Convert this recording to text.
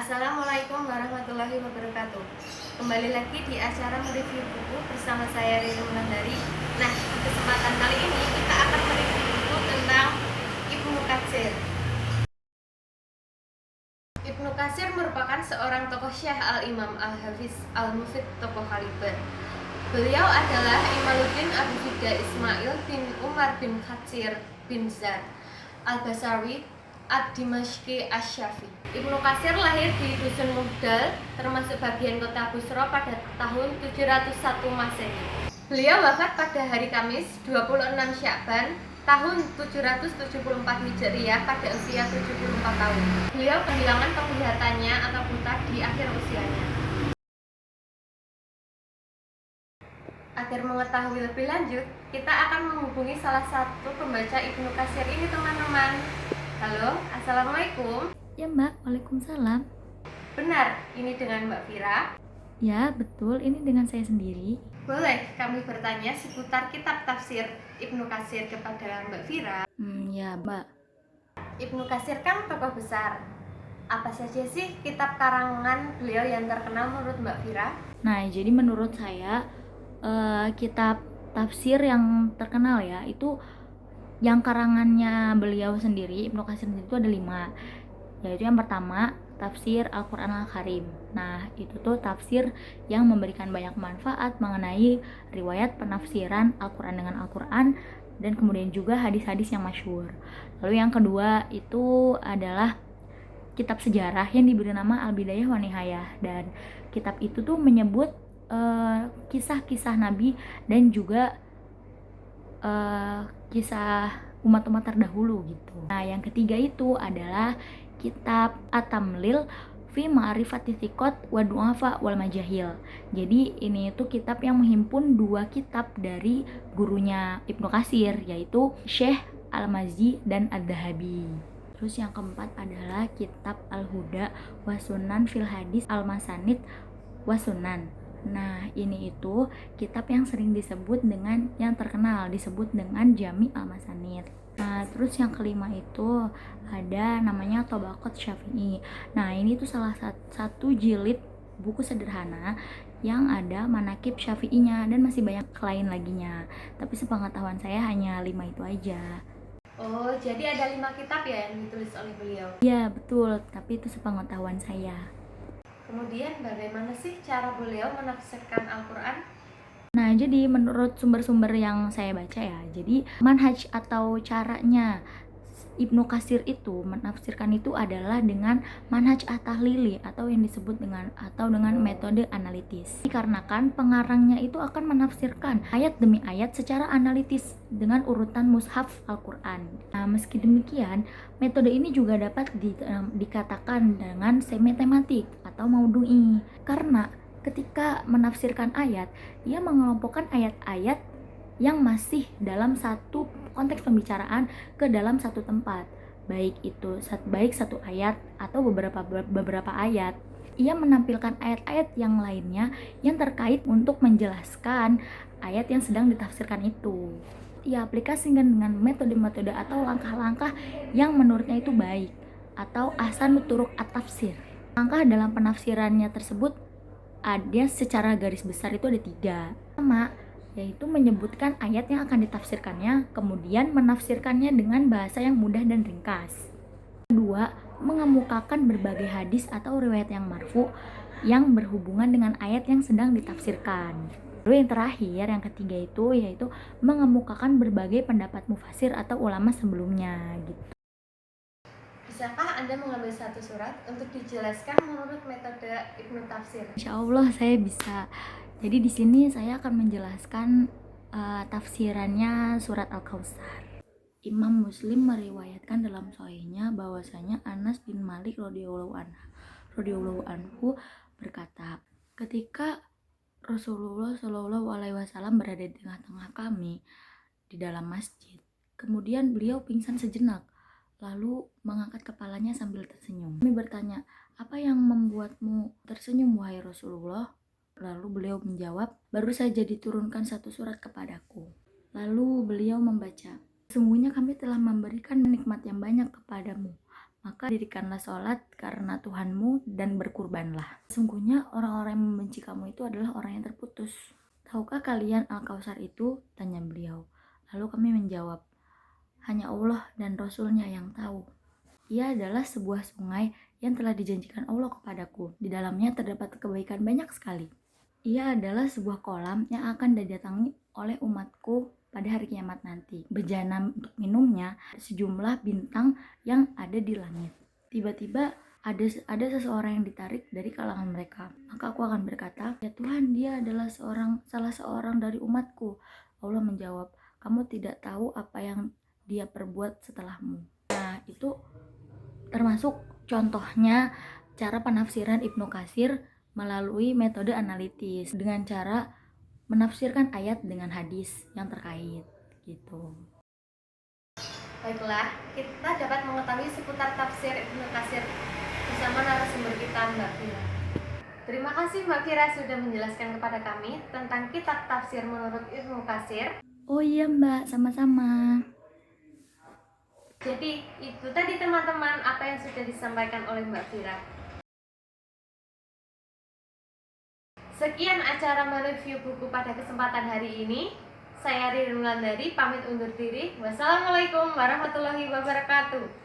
Assalamualaikum warahmatullahi wabarakatuh. Kembali lagi di acara mereview buku bersama saya Riri Wulandari. Nah, di kesempatan kali ini kita akan mereview buku tentang Ibnu Katsir. Ibnu Katsir merupakan seorang tokoh Syekh Al-Imam Al-Hafiz Al-Mufid tokoh kaliber. Beliau adalah Imaluddin Abu Fida Ismail bin Umar bin Katsir bin Zar Al-Basawi Ad-Dimashqi Asy-Syafi. Ibnu Katsir lahir di Dusun Muhdal, termasuk bagian kota Busra pada tahun 701 Masehi. Beliau wafat pada hari Kamis 26 Sya'ban tahun 774 Hijriah pada usia 74 tahun. Beliau kehilangan penglihatannya atau buta di akhir usianya. Agar mengetahui lebih lanjut, kita akan menghubungi salah satu pembaca Ibnu Katsir ini, teman-teman. Halo, Assalamualaikum. Ya Mbak, Waalaikumsalam. Benar, ini dengan Mbak Vira. Ya betul, ini dengan saya sendiri. Boleh kami bertanya seputar kitab tafsir Ibnu Katsir kepada Mbak Vira? Ya Mbak. Ibnu Katsir kan tokoh besar. Apa saja sih kitab karangan beliau yang terkenal menurut Mbak Vira? Nah, jadi menurut saya kitab tafsir yang terkenal ya, itu yang karangannya beliau sendiri, Ibnu Katsir sendiri itu ada 5. Yaitu yang pertama, tafsir Al-Quran Al-Karim. Nah, itu tuh tafsir yang memberikan banyak manfaat mengenai riwayat penafsiran Al-Quran dengan Al-Quran, dan kemudian juga hadis-hadis yang masyhur. Lalu yang kedua itu adalah kitab sejarah yang diberi nama Al-Bidayah wa Nihayah, dan kitab itu tuh menyebut kisah-kisah Nabi dan juga kisah umat-umat terdahulu gitu. Nah, yang ketiga itu adalah kitab At-Tamlil fi Ma'rifati Thiqat wa Du'afa wal Majahil. Jadi ini itu kitab yang menghimpun 2 kitab dari gurunya Ibnu Katsir, yaitu Syekh Al-Mazzi dan Ad-Dahabi. Terus yang keempat adalah kitab Al-Huda wa Sunan fil Hadis Al-Masanid wa Sunan. Nah, ini itu kitab yang sering disebut dengan, yang terkenal disebut dengan Jami Al-Masanid. Nah, terus yang kelima itu ada namanya Tabaqat Syafi'i. Nah, ini tuh salah satu jilid buku sederhana yang ada manakib Syafi'inya, dan masih banyak lain laginya. Tapi sepengetahuan saya hanya 5 itu aja. Oh, jadi ada 5 kitab ya yang ditulis oleh beliau? Iya, betul. Tapi itu sepengetahuan saya. Kemudian bagaimana sih cara beliau menafsirkan Al-Quran? Nah, jadi menurut sumber-sumber yang saya baca ya, jadi manhaj atau caranya Ibnu Katsir itu menafsirkan itu adalah dengan manhaj at-tahlili, atau yang disebut dengan metode analitis. Dikarenakan pengarangnya itu akan menafsirkan ayat demi ayat secara analitis dengan urutan mushaf Al-Qur'an. Nah, meski demikian, metode ini juga dapat dikatakan dengan semi tematik atau maudhu'i, karena ketika menafsirkan ayat, ia mengelompokkan ayat-ayat yang masih dalam satu konteks pembicaraan ke dalam satu tempat, baik satu ayat atau beberapa ayat. Ia menampilkan ayat-ayat yang lainnya yang terkait untuk menjelaskan ayat yang sedang ditafsirkan itu. Ia aplikasikan dengan metode-metode atau langkah-langkah yang menurutnya itu baik, atau ahsanut turuq at-tafsir. Langkah dalam penafsirannya tersebut ada secara garis besar itu ada 3. Pertama, yaitu menyebutkan ayat yang akan ditafsirkannya, kemudian menafsirkannya dengan bahasa yang mudah dan ringkas. Kedua, mengemukakan berbagai hadis atau riwayat yang marfu yang berhubungan dengan ayat yang sedang ditafsirkan. Lalu yang terakhir, yang ketiga itu yaitu mengemukakan berbagai pendapat mufasir atau ulama sebelumnya gitu. Bisakah Anda mengambil satu surat untuk dijelaskan menurut metode Ibnu Tafsir? Insya Allah saya bisa. Jadi di sini saya akan menjelaskan tafsirannya surat Al-Kautsar. Imam Muslim meriwayatkan dalam sahihnya bahwasanya Anas bin Malik radhiyallahu anhu berkata, ketika Rasulullah Shallallahu alaihi wasallam berada di tengah-tengah kami di dalam masjid, kemudian beliau pingsan sejenak, lalu mengangkat kepalanya sambil tersenyum. Kami bertanya, apa yang membuatmu tersenyum wahai Rasulullah? Lalu beliau menjawab, baru saja diturunkan satu surat kepadaku. Lalu beliau membaca, sesungguhnya kami telah memberikan nikmat yang banyak kepadamu, maka dirikanlah sholat karena Tuhanmu dan berkurbanlah. Sesungguhnya orang-orang yang membenci kamu itu adalah orang yang terputus. Tahukah kalian Al-Kautsar itu? Tanya beliau. Lalu kami menjawab, hanya Allah dan Rasulnya yang tahu. Ia adalah sebuah sungai yang telah dijanjikan Allah kepadaku. Di dalamnya terdapat kebaikan banyak sekali. Ia adalah sebuah kolam yang akan didatangi oleh umatku pada hari kiamat nanti. Bejana untuk minumnya sejumlah bintang yang ada di langit. Tiba-tiba ada seseorang yang ditarik dari kalangan mereka. Maka aku akan berkata, ya Tuhan, dia adalah salah seorang dari umatku. Allah menjawab, kamu tidak tahu apa yang dia perbuat setelahmu. Nah, itu termasuk contohnya cara penafsiran Ibnu Katsir melalui metode analitis dengan cara menafsirkan ayat dengan hadis yang terkait gitu. Baiklah, kita dapat mengetahui seputar tafsir Ibnu Katsir bersama narasumber kita Mbak Vira. Terima kasih Mbak Vira sudah menjelaskan kepada kami tentang kitab tafsir menurut Ibnu Katsir. Oh iya Mbak, sama-sama. Jadi itu tadi teman-teman apa yang sudah disampaikan oleh Mbak Vira. Sekian acara mereview buku pada kesempatan hari ini. Saya Ririn Wulandari pamit undur diri. Wassalamualaikum warahmatullahi wabarakatuh.